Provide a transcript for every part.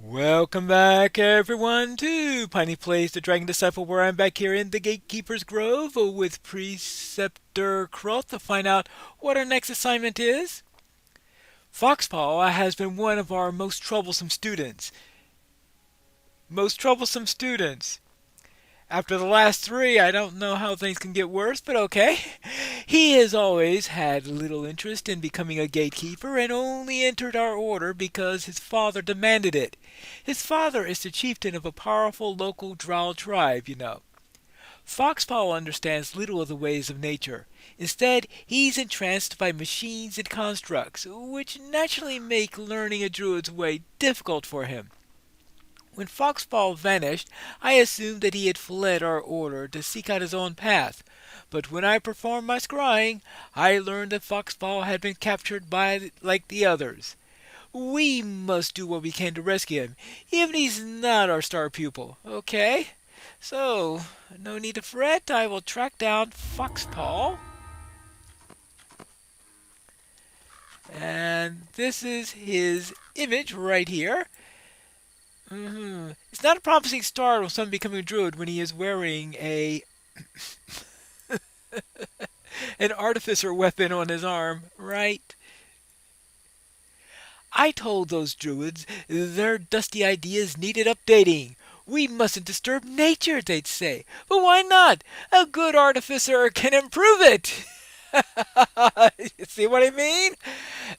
Welcome back, everyone, to Piney Plays the Dragon Disciple, where I'm back here in the Gatekeeper's Grove with Preceptor Croth to find out what our next assignment is. Foxpaw has been one of our most troublesome students. Most troublesome students. After the last three, I don't know how things can get worse, but okay. He has always had little interest in becoming a gatekeeper and only entered our order because his father demanded it. His father is the chieftain of a powerful local drow tribe, you know. Foxpaw understands little of the ways of nature. Instead, he's entranced by machines and constructs, which naturally make learning a druid's way difficult for him. When Foxpaw vanished, I assumed that he had fled our order to seek out his own path. But when I performed my scrying, I learned that Foxpaw had been captured by like the others. We must do what we can to rescue him, even if he's not our star pupil, okay? So, no need to fret. I will track down Foxpaw. And this is his image right here. It's not a promising start of someone becoming a druid when he is wearing an artificer weapon on his arm, right? I told those druids their dusty ideas needed updating. We mustn't disturb nature, they'd say. But why not? A good artificer can improve it. See what I mean?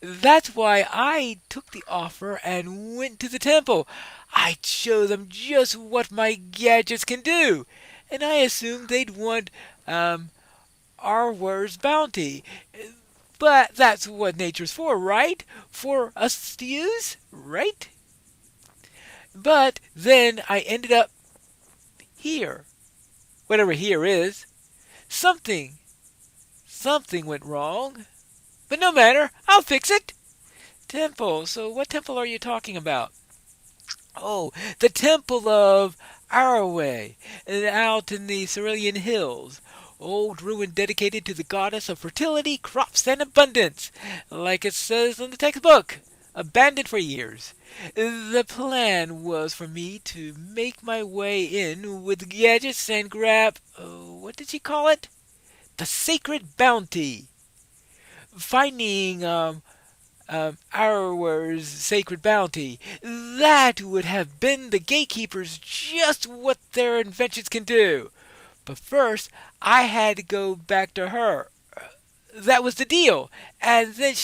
That's why I took the offer and went to the temple. I'd show them just what my gadgets can do. And I assumed they'd want our word's bounty. But that's what nature's for, right? For us to use, right? But then I ended up here. Whatever here is. Something. Something went wrong. But no matter, I'll fix it. Temple. So what temple are you talking about? Oh, the temple of Araway, out in the Cerulean Hills. Old ruin dedicated to the goddess of fertility, crops, and abundance, like it says in the textbook. Abandoned for years. The plan was for me to make my way in with gadgets and grab, what did she call it? The sacred bounty. Finding our sacred bounty. That would have been the gatekeepers just what their inventions can do. But first, I had to go back to her. That was the deal. And then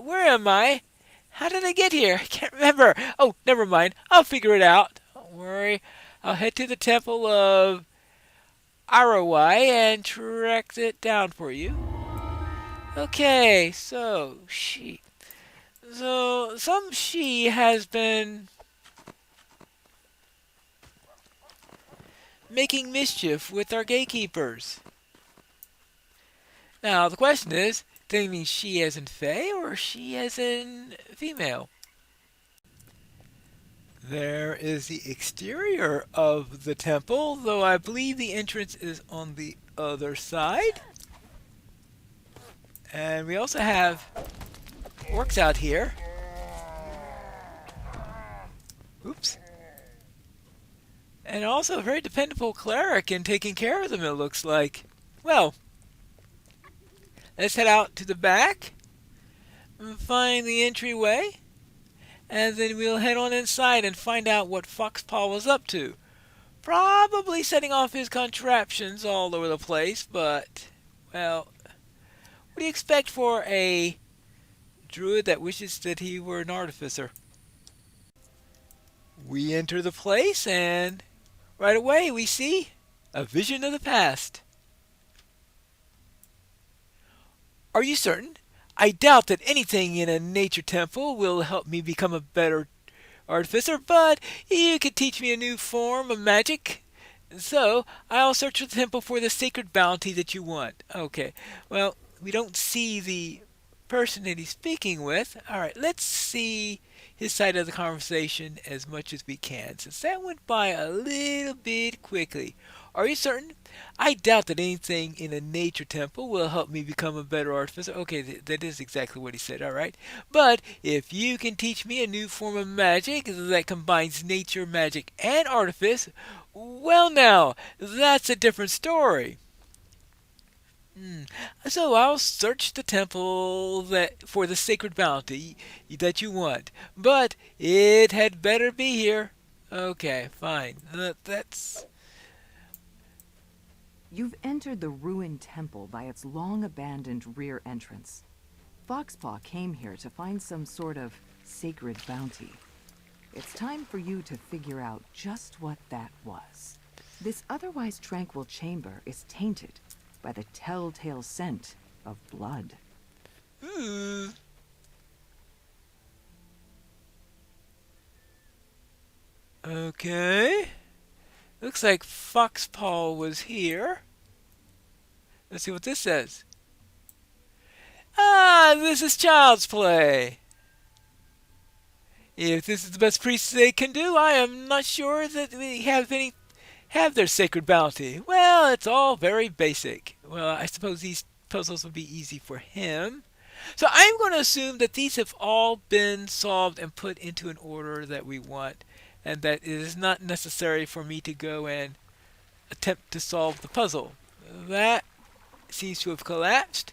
where am I? How did I get here? I can't remember. Oh, never mind. I'll figure it out. Don't worry. I'll head to the temple of Arawai and track it down for you. Okay, some she has been making mischief with our gatekeepers. Now, the question is, do you mean she as in Fae or she as in female? There is the exterior of the temple, though I believe the entrance is on the other side. And we also have orcs out here. Oops. And also a very dependable cleric in taking care of them, it looks like. Well, let's head out to the back and find the entryway. And then we'll head on inside and find out what Foxpaw was up to. Probably setting off his contraptions all over the place, but, well, what do you expect for a druid that wishes that he were an artificer? We enter the place, and right away we see a vision of the past. Are you certain? I doubt that anything in a nature temple will help me become a better artificer, but you could teach me a new form of magic. So, I'll search the temple for the sacred bounty that you want. Okay, well, we don't see the person that he's speaking with. Alright, let's see his side of the conversation as much as we can, since that went by a little bit quickly. Are you certain? I doubt that anything in a nature temple will help me become a better artificer. Okay, that is exactly what he said, alright. But if you can teach me a new form of magic that combines nature, magic, and artifice, well now, that's a different story. Hmm. So I'll search the temple that for the sacred bounty that you want, but it had better be here. Okay, fine. That's You've entered the ruined temple by its long-abandoned rear entrance. Foxpaw came here to find some sort of sacred bounty. It's time for you to figure out just what that was. This otherwise tranquil chamber is tainted by the telltale scent of blood. ooh. Okay. Looks like Foxpaw was here. Let's see what this says. Ah, this is child's play. If this is the best priest they can do, I am not sure that they have their sacred bounty. Well, it's all very basic. Well, I suppose these puzzles will be easy for him. So I'm going to assume that these have all been solved and put into an order that we want, and that it is not necessary for me to go and attempt to solve the puzzle. That seems to have collapsed.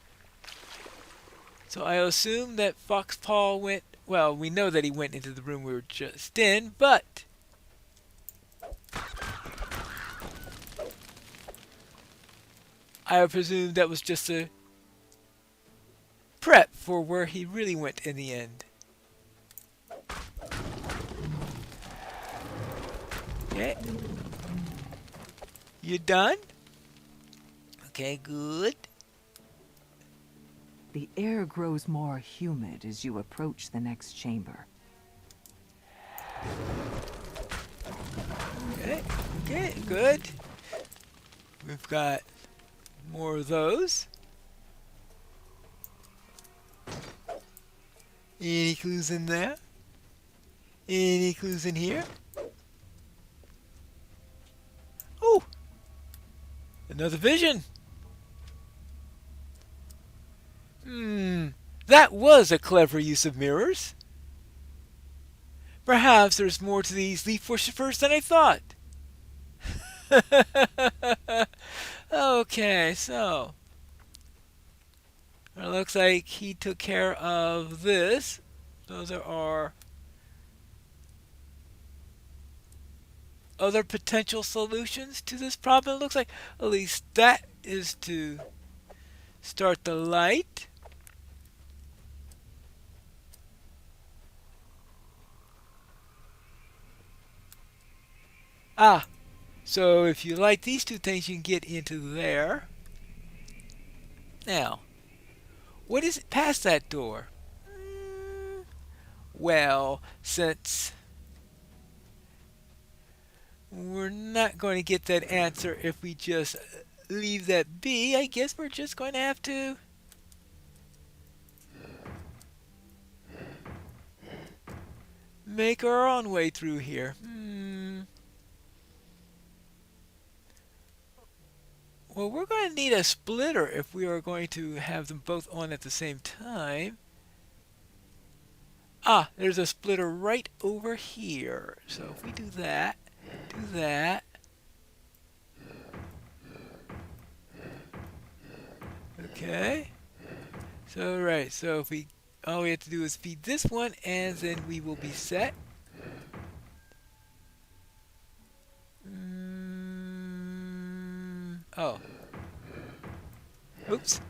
So I assume that Foxpaw went. Well, we know that he went into the room we were just in, but I presume that was just a prep for where he really went in the end. Okay. You done? Okay, good. The air grows more humid as you approach the next chamber. Okay, okay, good. We've got more of those. Any clues in there? Any clues in here? Oh! Another vision! That was a clever use of mirrors. Perhaps there's more to these leaf worshippers than I thought. Okay, so it looks like he took care of this. Those are our other potential solutions to this problem. It looks like at least that is to start the light. Ah, so if you like these two things, you can get into there. Now, what is it past that door? Well, since we're not going to get that answer if we just leave that be, I guess we're just going to have to make our own way through here. Well, we're going to need a splitter if we are going to have them both on at the same time. Ah, there's a splitter right over here. So if we do that, do that. Okay. So right, so if we all we have to do is feed this one and then we will be set. Oh. Oops.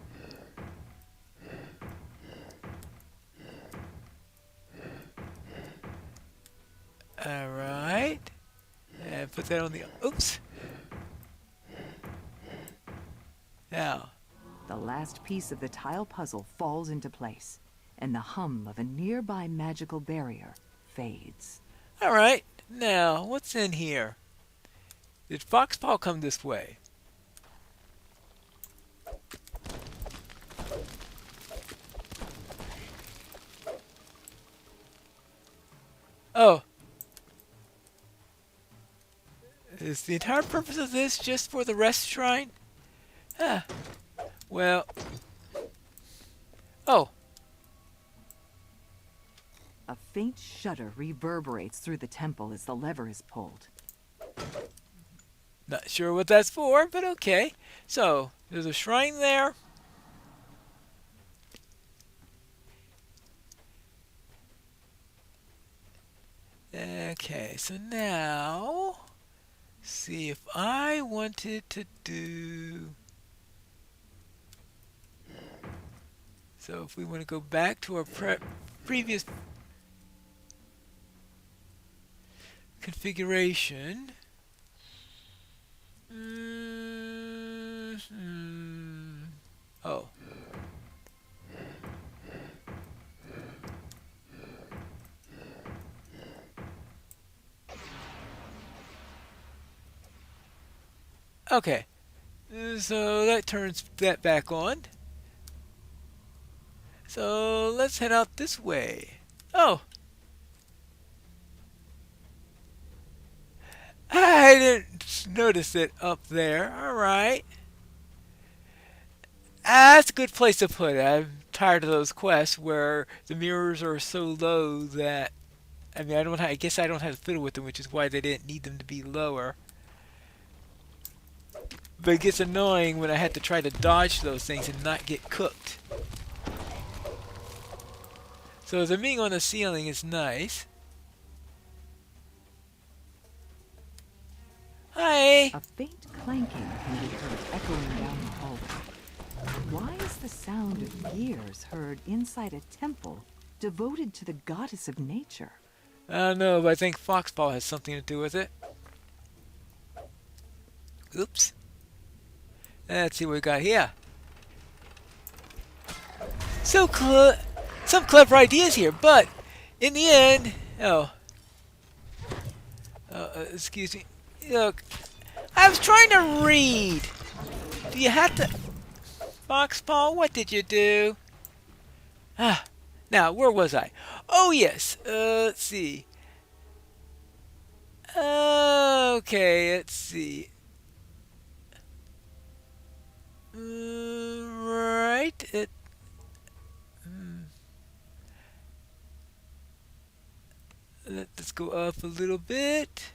Alright. And put that on the... Oops. Now. The last piece of the tile puzzle falls into place, and the hum of a nearby magical barrier fades. Alright. Now, what's in here? Did Foxpaw come this way? Oh. Is the entire purpose of this just for the rest shrine? Huh. Well. Oh. A faint shudder reverberates through the temple as the lever is pulled. Not sure what that's for, but okay. So, there's a shrine there. Okay, so now, see if I wanted to do. So if we want to go back to our previous configuration. Oh. Okay. So that turns that back on. So let's head out this way. Oh. I didn't notice it up there. Alright. That's a good place to put it. I'm tired of those quests where the mirrors are so low that I mean I guess I don't have to fiddle with them, which is why they didn't need them to be lower. But it gets annoying when I have to try to dodge those things and not get cooked. So the being on the ceiling is nice. Hi! A faint clanking can be heard echoing down the hallway. Why is the sound of gears heard inside a temple devoted to the goddess of nature? I don't know, but I think Foxball has something to do with it. Oops. Let's see what we got here. Some clever ideas here, but in the end, excuse me. Look, I was trying to read. Do you have to, Foxball? What did you do? Ah, now where was I? Oh yes. Let's see. Okay, let's see. Right. Let's go up a little bit.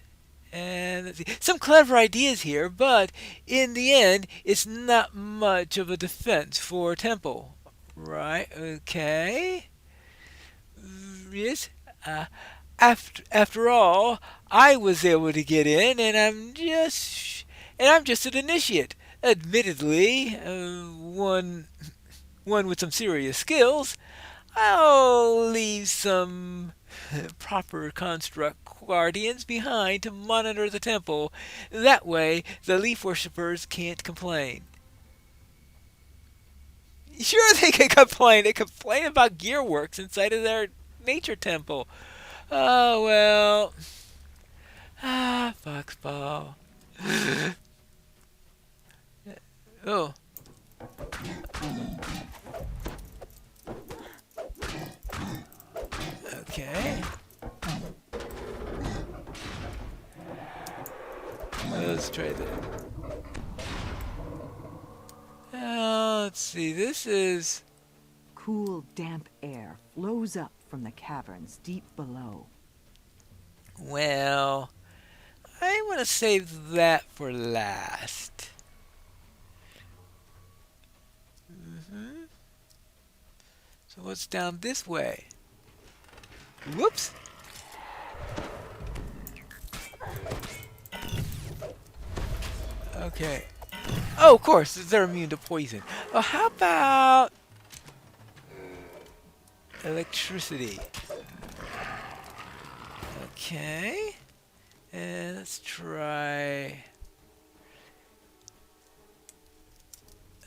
And let's see. Some clever ideas here, but in the end, it's not much of a defense for a temple. Right, okay. Yes. After all, I was able to get in, and I'm just an initiate. Admittedly, one with some serious skills. I'll leave some proper construct guardians behind to monitor the temple. That way, the leaf worshippers can't complain. Sure, they can complain. They complain about gearworks inside of their nature temple. Oh, well. Ah, Foxball. Oh. Okay. Let's try that. Let's see. This is. Cool, damp air flows up from the caverns deep below. Well, I want to save that for last. So what's down this way? Whoops. Okay. Oh, of course, they're immune to poison. Oh, how about electricity? Okay. And let's try.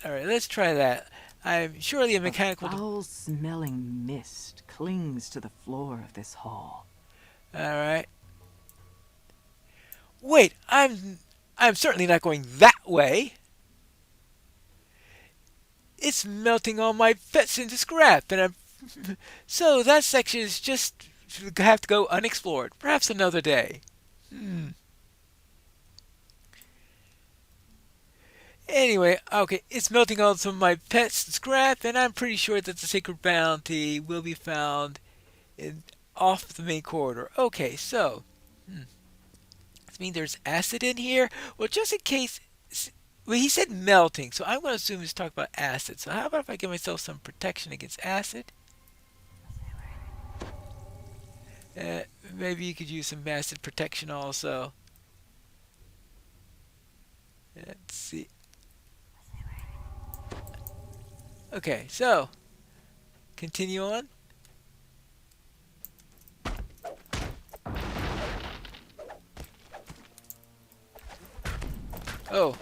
Alright, let's try that. I'm surely a mechanical. A foul-smelling mist clings to the floor of this hall. Alright. Wait, I'm certainly not going that way. It's melting all my pets into scrap, and I'm so that section is just have to go unexplored. Perhaps another day. Anyway, okay, it's melting on some of my pet's scrap, and I'm pretty sure that the sacred bounty will be found in, off the main corridor. Okay, so I mean there's acid in here. Well, just in case. Well, he said melting, so I'm going to assume he's talking about acid. So how about if I give myself some protection against acid? Uh, Maybe you could use some acid protection also. Let's see. Okay, so continue on. Oh,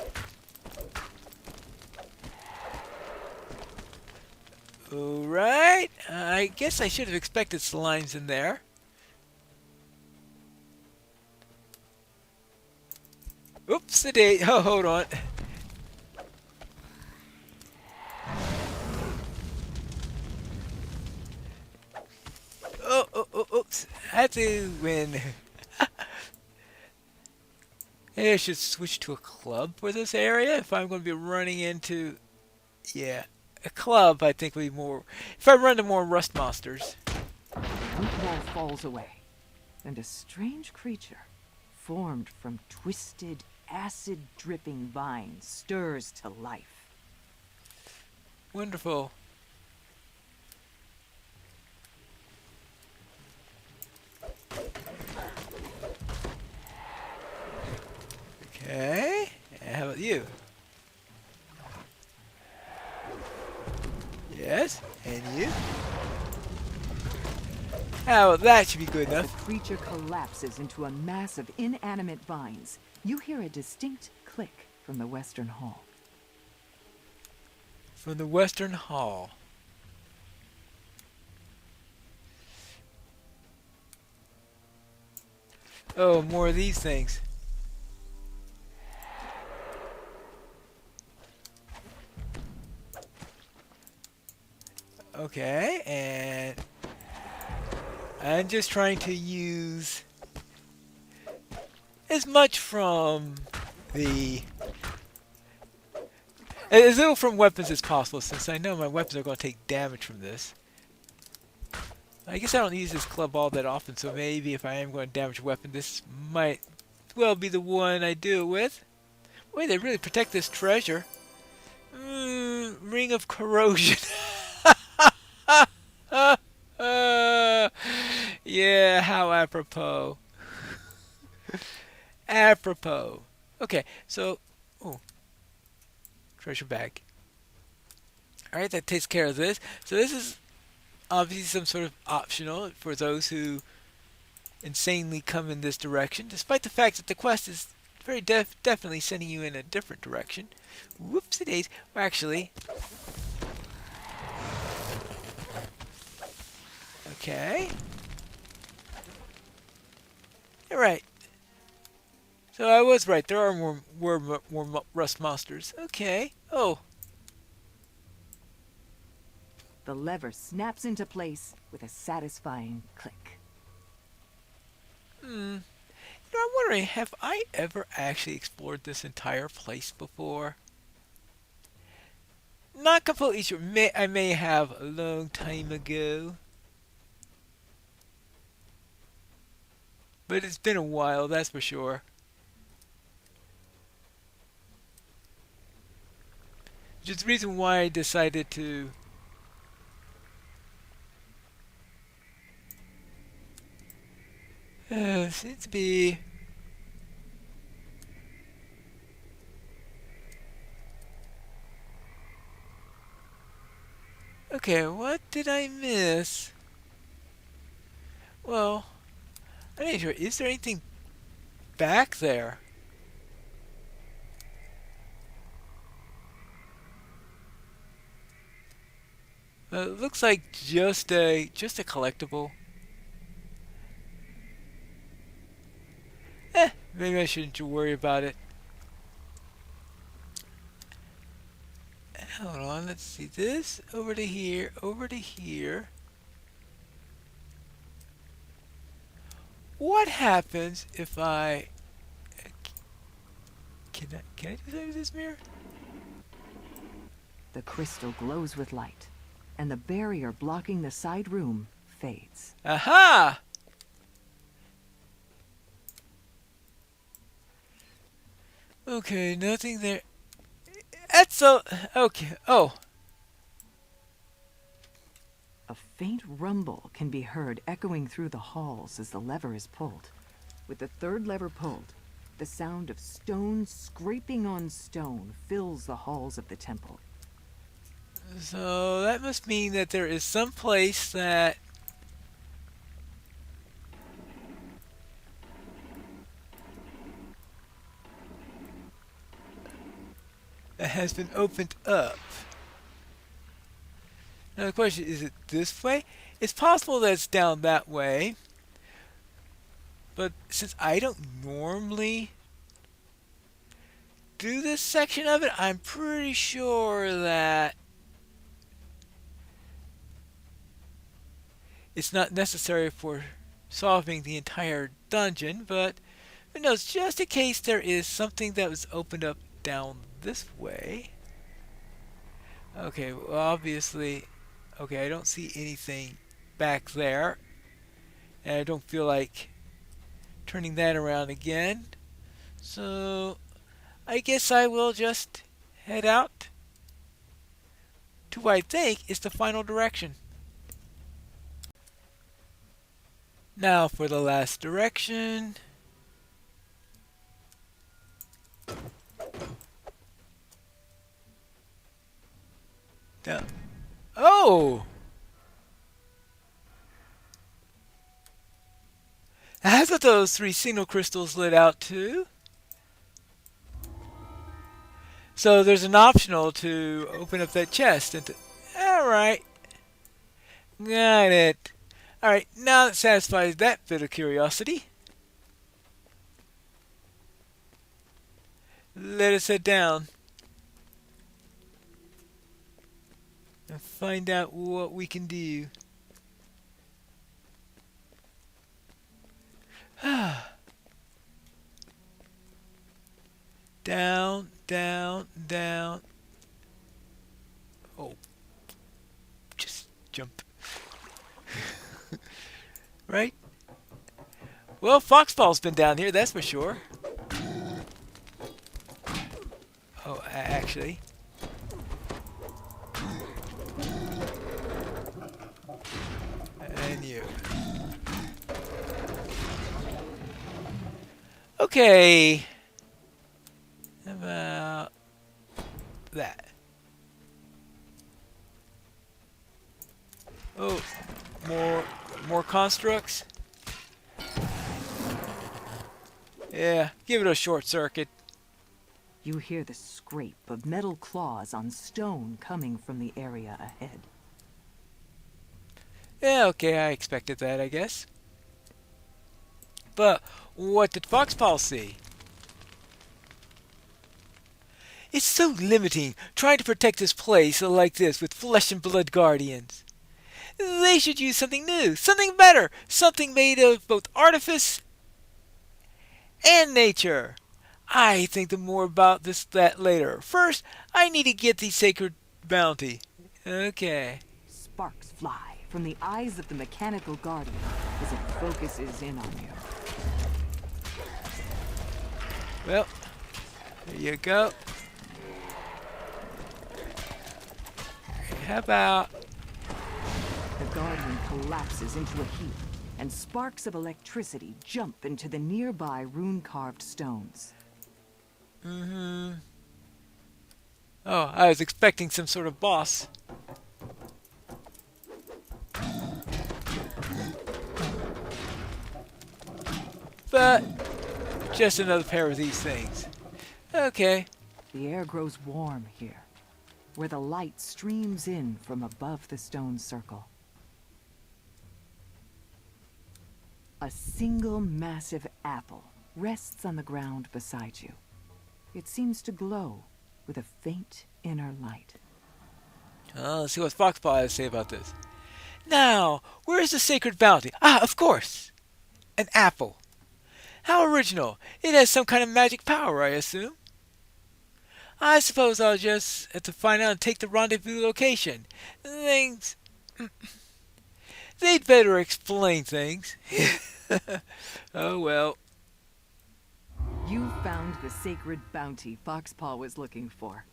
alright. I guess I should have expected slimes in there. Oops, the date. Oh, hold on. Oops. I had to win. Maybe I should switch to a club for this area if I'm going to be running into. Yeah, a club I think would be more. If I run into more rust monsters. The root wall falls away, and a strange creature, formed from twisted, acid-dripping vines, stirs to life. Wonderful. Okay. And how about you? Yes. And you? Oh, that should be good As the enough. creature collapses into a mass of inanimate vines, you hear a distinct click from the western hall. From the Western Hall. Oh, more of these things. Okay, and I'm just trying to use as much from the as little from weapons as possible, since I know my weapons are going to take damage from this. I guess I don't use this club all that often, so maybe if I am going to damage a weapon, this might well be the one I do it with. Wait, they really protect this treasure. Ring of corrosion. Yeah, how apropos. Apropos. Okay, so, oh, treasure bag. All right, that takes care of this. So this is obviously some sort of optional for those who insanely come in this direction, despite the fact that the quest is very definitely sending you in a different direction. Whoopsie days. Well, actually, okay. You're right. So I was right. There are more rust monsters. Okay. Oh. The lever snaps into place with a satisfying click. You know, I'm wondering, have I ever actually explored this entire place before? Not completely sure. I may have a long time ago. But it's been a while, that's for sure. Which is the reason why I decided to seems to be okay, what did I miss? Well, I'm not sure. Is there anything back there? It looks like just a collectible. Maybe I shouldn't worry about it. Hold on, let's see this. Over to here, over to here. What happens if I... Can I do something with this mirror? The crystal glows with light, and the barrier blocking the side room fades. Aha! Okay, nothing there. That's so. Okay. Oh. A faint rumble can be heard echoing through the halls as the lever is pulled. With the third lever pulled, the sound of stone scraping on stone fills the halls of the temple. So that must mean that there is some place that has been opened up. Now the question is it this way? It's possible that it's down that way. But since I don't normally do this section of it, I'm pretty sure that it's not necessary for solving the entire dungeon, but who knows, just in case there is something that was opened up down this way. Okay, well obviously, okay, I don't see anything back there, and I don't feel like turning that around again. So I guess I will just head out to what I think is the final direction. Now for the last direction. Down. Oh! That's what those 3 signal crystals lit out too. So there's an optional to open up that chest. Alright. Got it. Alright, now that satisfies that bit of curiosity, let us head down and find out what we can do. Down, down, down. Oh, just jump. Right? Well, Foxball's been down here, that's for sure. Oh, actually. And you. Okay. How about that? Oh, more constructs? Yeah, give it a short circuit. You hear the scrape of metal claws on stone coming from the area ahead. Yeah, okay, I expected that, I guess. But what did Foxpaw see? It's so limiting trying to protect this place like this with flesh and blood guardians. They should use something new, something better, something made of both artifice and nature. I think more about that later. First, I need to get the sacred bounty. Okay. Sparks fly from the eyes of the mechanical guardian as it focuses in on you. Well, there you go. How about... The guardian collapses into a heap, and sparks of electricity jump into the nearby rune-carved stones. Oh, I was expecting some sort of boss. But just another pair of these things. Okay. The air grows warm here, where the light streams in from above the stone circle. A single massive apple rests on the ground beside you. It seems to glow with a faint inner light. Let's see what Foxpaw has to say about this. Now, where is the sacred bounty? Ah, of course! An apple. How original. It has some kind of magic power, I assume. I suppose I'll just have to find out and take the rendezvous location. Things. They'd better explain things. Oh well. You found the sacred bounty Foxpaw was looking for.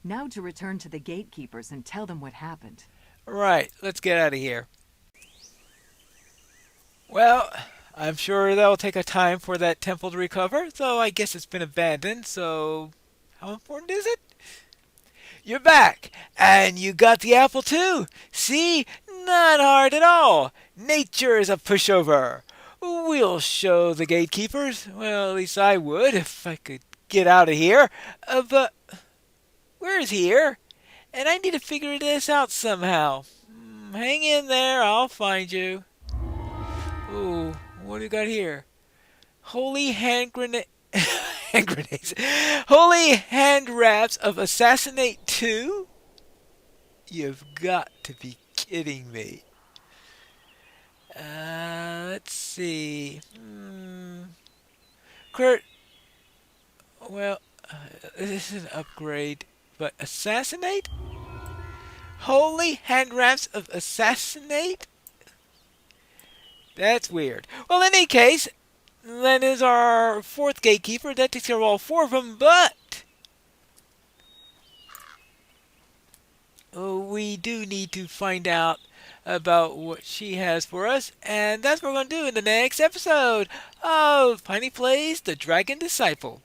Now to return to the gatekeepers and tell them what happened. Right, let's get out of here. Well, I'm sure that'll take a time for that temple to recover, though I guess it's been abandoned, so how important is it? You're back, and you got the apple too. See? Not hard at all. Nature is a pushover. We'll show the gatekeepers. Well, at least I would if I could get out of here. But where's here? And I need to figure this out somehow. Hang in there, I'll find you. Ooh, what do you got here? Holy hand grenade. Hand grenades. Holy hand wraps of assassinate 2? You've got to be kidding me. Let's see. Kurt, well, this is an upgrade, but assassinate? Holy hand wraps of assassinate? That's weird. Well, in any case, Len is our 4th gatekeeper. That takes care of all 4 of them, but we do need to find out about what she has for us, and that's what we're going to do in the next episode of Piney Plays The Dragon Disciple.